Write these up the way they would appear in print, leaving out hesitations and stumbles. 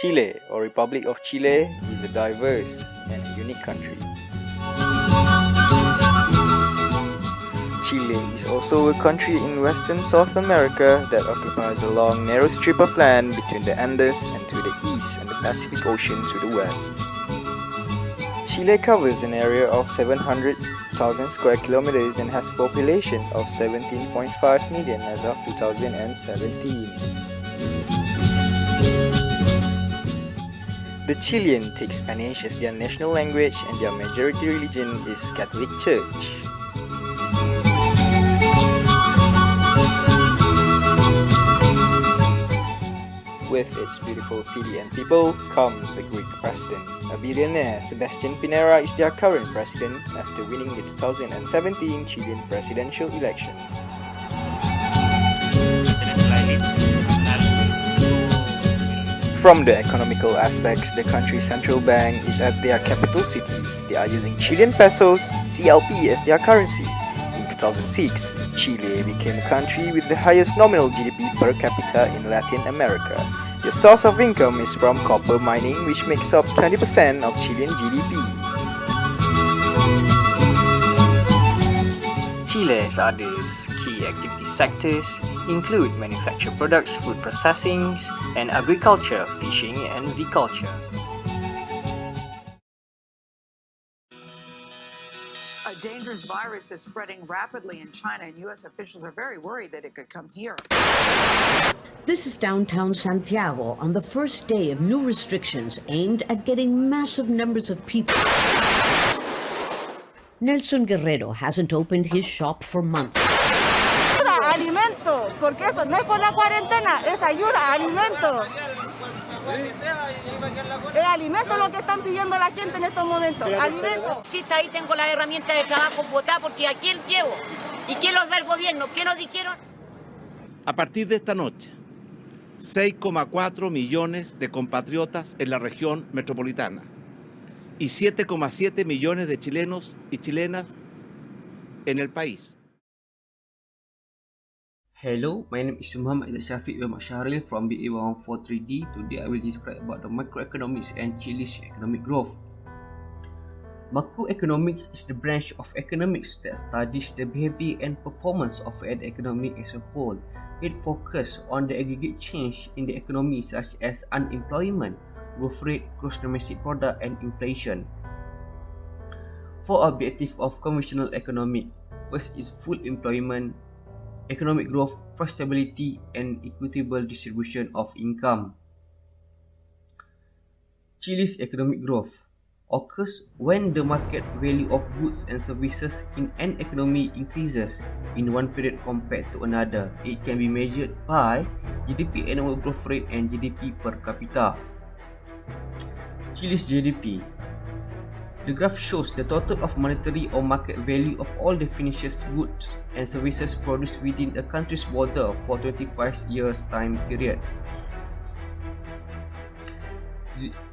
Chile, or Republic of Chile, is a diverse and unique country. Chile is also a country in western South America that occupies a long, narrow strip of land between the Andes and to the east and the Pacific Ocean to the west. Chile covers an area of 700,000 square kilometers and has a population of 17.5 million as of 2017. The Chilean take Spanish as their national language and their majority religion is Catholic Church. With its beautiful city and people comes a Greek president. A billionaire, Sebastian Pinera, is their current president after winning the 2017 Chilean presidential election. From the economical aspects, the country's central bank is at their capital city. They are using Chilean pesos, CLP, as their currency. In 2006, Chile became a country with the highest nominal GDP per capita in Latin America. The source of income is from copper mining, which makes up 20% of Chilean GDP. Chile's other key activity sectors include manufactured products, food processing, and agriculture, fishing, and viculture. A dangerous virus is spreading rapidly in China, and U.S. officials are very worried that it could come here. This is downtown Santiago on the first day of new restrictions aimed at getting massive numbers of people. Nelson Guerrero hasn't opened his shop for months. Alimento, porque eso no es por la cuarentena, es ayuda, alimento. Es alimento lo que están pidiendo la gente en estos momentos, alimento. Sí, ahí tengo las herramientas de trabajo votadas porque ¿a quién llevo? ¿Y quién los da el gobierno? ¿Qué nos dijeron? A partir de esta noche, 6,4 millones de compatriotas en la región metropolitana y 7,7 millones de chilenos y chilenas en el país. Hello, my name is Muhammad Shafiq Shahril from BA143D. Today I will describe about the macroeconomics and Chile's economic growth. Macroeconomics is the branch of economics that studies the behavior and performance of an economy as a whole. It focuses on the aggregate change in the economy such as unemployment, growth rate, gross domestic product, and inflation. Four objectives of conventional economic. First is full employment, economic growth, price stability, and equitable distribution of income. Chile's economic growth occurs when the market value of goods and services in an economy increases in one period compared to another. It can be measured by GDP annual growth rate and GDP per capita. Chile's GDP. The graph shows the total of monetary or market value of all the finished goods and services produced within a country's border for 25 years time period.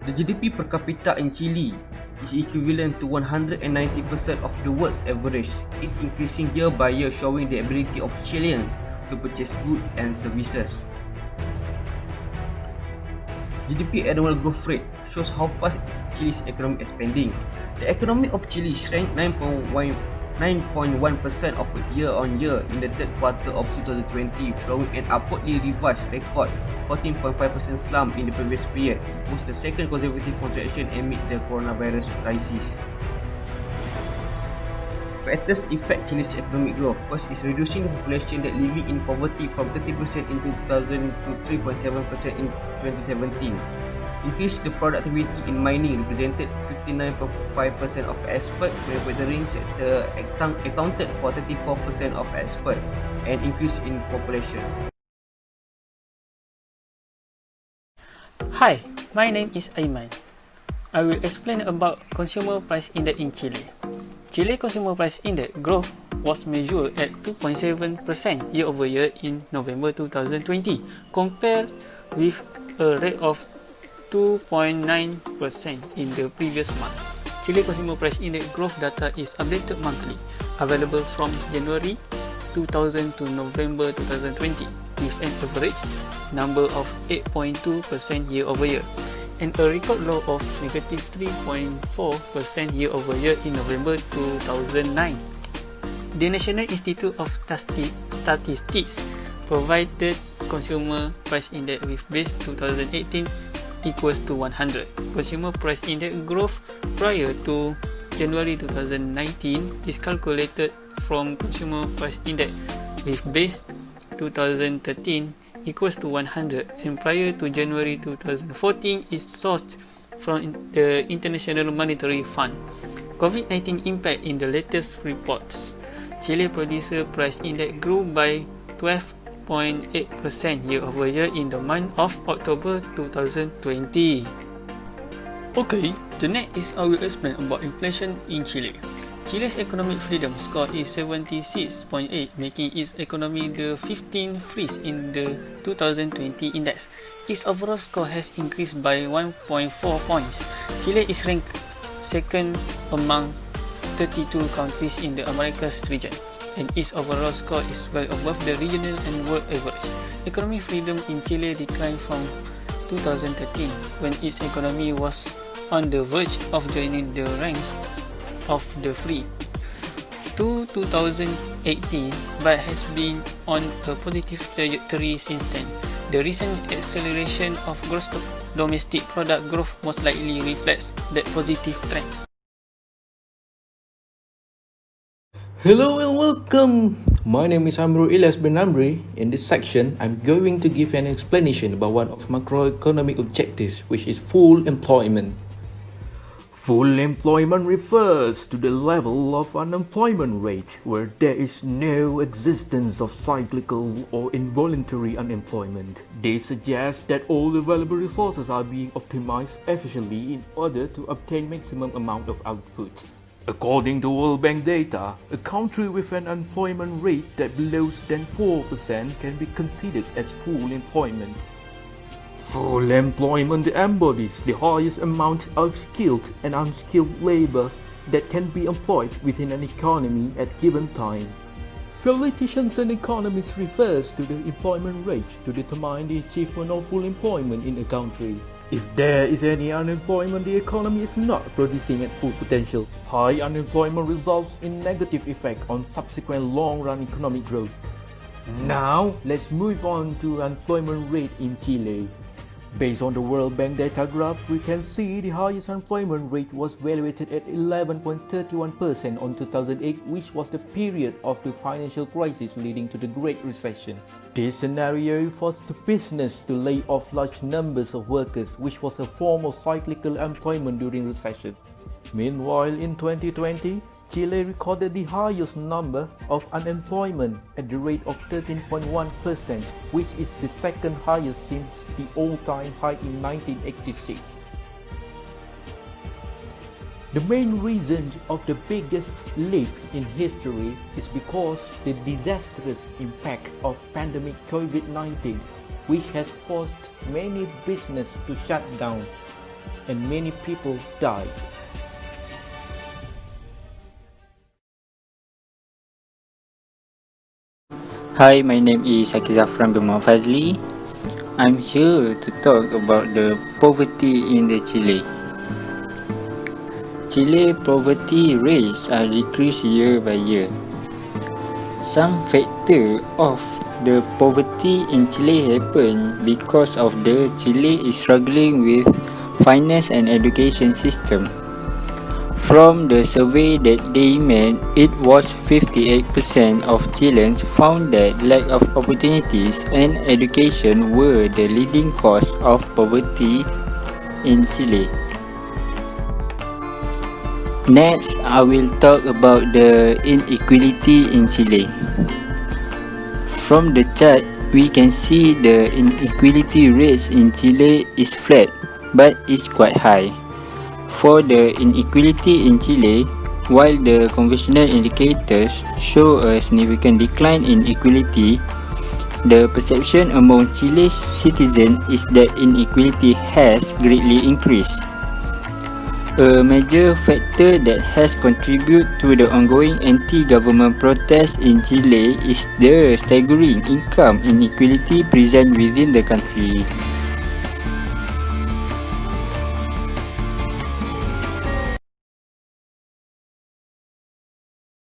The GDP per capita in Chile is equivalent to 190% of the world's average, it increasing year by year, showing the ability of Chileans to purchase goods and services. GDP annual growth rate shows how fast Chile's economy is expanding. The economy of Chile shrank 9.1% of year-on-year in the third quarter of 2020, following an upwardly revised record 14.5% slump in the previous period. It was the second consecutive contraction amid the coronavirus crisis. Factors affect Chile's economic growth. First is reducing the population that living in poverty from 30% in 2000 to 3.7% in 2017. Increase the productivity in mining represented 59.5% of export, manufacturing sector accounted for 34% of export, and increase in population. Hi, my name is Aiman. I will explain about Consumer Price Index in Chile. Chile Consumer Price Index growth was measured at 2.7% year-over-year in November 2020, compared with a rate of 2.9% in the previous month. Chile Consumer Price Index growth data is updated monthly, available from January 2000 to November 2020, with an average number of 8.2% year-over-year. and a record low of negative 3.4% year-over-year in November 2009. The National Institute of Statistics provided Consumer Price Index with base 2018 equals to 100. Consumer Price Index growth prior to January 2019 is calculated from Consumer Price Index with base 2013 equals to 100, and prior to January 2014 is sourced from the International Monetary Fund. COVID-19 impact in the latest reports. Chile Producer Price Index grew by 12.8% year-over-year in the month of October 2020. Okay, the next is I will explain about inflation in Chile. Chile's economic freedom score is 76.8, making its economy the 15th freest in the 2020 index. Its overall score has increased by 1.4 points. Chile is ranked second among 32 countries in the Americas region, and its overall score is well above the regional and world average. Economic freedom in Chile declined from 2013, when its economy was on the verge of joining the ranks of the free, to 2018, but has been on a positive trajectory since then. The recent acceleration of gross domestic product growth most likely reflects that positive trend. Hello and welcome! My name is Amru Ilyas bin Amri. In this section, I'm going to give an explanation about one of macroeconomic objectives, which is full employment. Full employment refers to the level of unemployment rate where there is no existence of cyclical or involuntary unemployment. They suggest that all available resources are being optimized efficiently in order to obtain maximum amount of output. According to World Bank data, a country with an unemployment rate that below than 4% can be considered as full employment. Full employment embodies the highest amount of skilled and unskilled labor that can be employed within an economy at given time. Politicians and economists refers to the employment rate to determine the achievement of full employment in a country. If there is any unemployment, the economy is not producing at full potential. High unemployment results in negative effect on subsequent long-run economic growth. Now, let's move on to unemployment rate in Chile. Based on the World Bank data graph, we can see the highest unemployment rate was valuated at 11.31% on 2008, which was the period of the financial crisis leading to the Great Recession. This scenario forced the business to lay off large numbers of workers, which was a form of cyclical employment during recession. Meanwhile, in 2020, Chile recorded the highest number of unemployment at the rate of 13.1%, which is the second highest since the all-time high in 1986. The main reason of the biggest leap in history is because the disastrous impact of pandemic COVID-19, which has forced many businesses to shut down and many people died. Hi, my name is Saki Zafran bin Muhammad Fazli. I'm here to talk about the poverty in the Chile. Chile poverty rates are decreased year by year. Some factor of the poverty in Chile happen because of the Chile is struggling with finance and education system. From the survey that they made, it was 58% of Chileans found that lack of opportunities and education were the leading cause of poverty in Chile. Next, I will talk about the inequality in Chile. From the chart, we can see the inequality rates in Chile is flat, but is quite high. For the inequality in Chile, while the conventional indicators show a significant decline in equality, the perception among Chile's citizens is that inequality has greatly increased. A major factor that has contributed to the ongoing anti-government protests in Chile is the staggering income inequality present within the country.